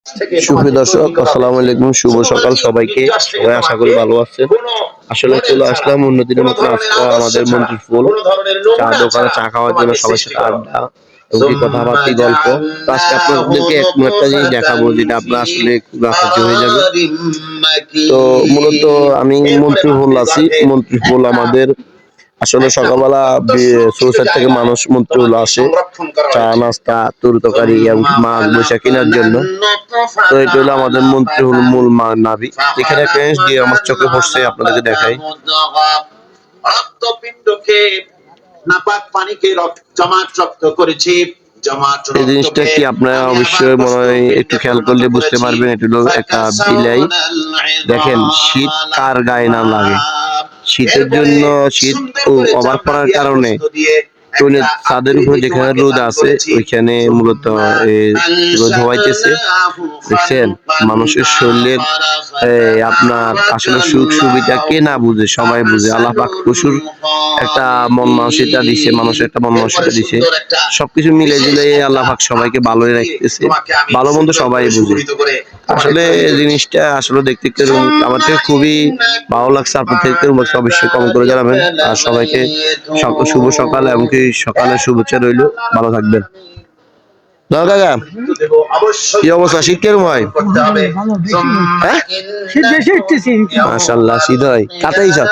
সুপ্রিয় দর্শক, আসসালামু আলাইকুম। শুভ সকাল সবাইকে। সবাই আশা করি ভালো আছেন। আসলে চলে আসলাম অন্যদিনের মতো আজকে আমাদের মন্ত্রীর ফুল চা দোকানে চা খাওয়ার জন্য, সবার সাথে আড্ডা এবং কি কথাবার্তা গল্প। তো আজকে আপনাদেরকে একটা জিনিস দেখাবো যেটা আপনার আসলে খুব আশ্চর্য হয়ে যাবে। তো মূলত আমি মন্ত্রী ফুল আছি। মন্ত্রী ফুল আমাদের আসলে সকালবেলা চৌসার থেকে মানুষ মন্ত্রীগুলো আসে চা নাস্তা তরকারি এবং মাছ বৈশা কেনার জন্য। তো এটা হলো আমাদের মন্ত্রী হল মূল নাভি। এখানে একটা জিনিস দিয়ে আমার চোখে পড়ছে, আপনাদেরকে দেখাই। রক্তপিণ্ডকে নাপাক পানিকে জমাট রক্ত করেছে। এই জিনিসটা কি আপনারা অবশ্যই মনে হয় একটু খেয়াল করলে বুঝতে পারবেন। এটা হলো একটা বিলাই। দেখেন শীত কার গায়ে না লাগে। শীতের জন্য শীত ওভার পড়ার কারণে ছাদের উপরে যেখানে রোদ আছে ওইখানে মূলত রোদ হওয়াইতেছে। দেখছেন মানুষের শরীরের আপনার আসলে সুখ সুবিধা কে না বুঝে, সবাই বুঝে। আল্লাহ পাক পশুর একটা মন মানসিকতা দিছে, মানুষের একটা মন মানসিকতা দিছে। সবকিছু মিলে ঝুলে আল্লাহ পাক সবাইকে ভালোই রাখতেছে। ভালো মন্দ সবাই বুঝে। আসলে জিনিসটা আসলে দেখতে আমার থেকে খুবই ভালো লাগছে। আপনার থেকে অবশ্যই কমেন্ট করে জানাবেন। আর সবাইকে শুভ সকাল এবং কি সকালের শুভেচ্ছা রইল। ভালো থাকবেন। কাকা কি অবস্থা? শীত কেরম হয়? হ্যাঁ, মাশাআল্লাহ শীত হয়। কাটাই সব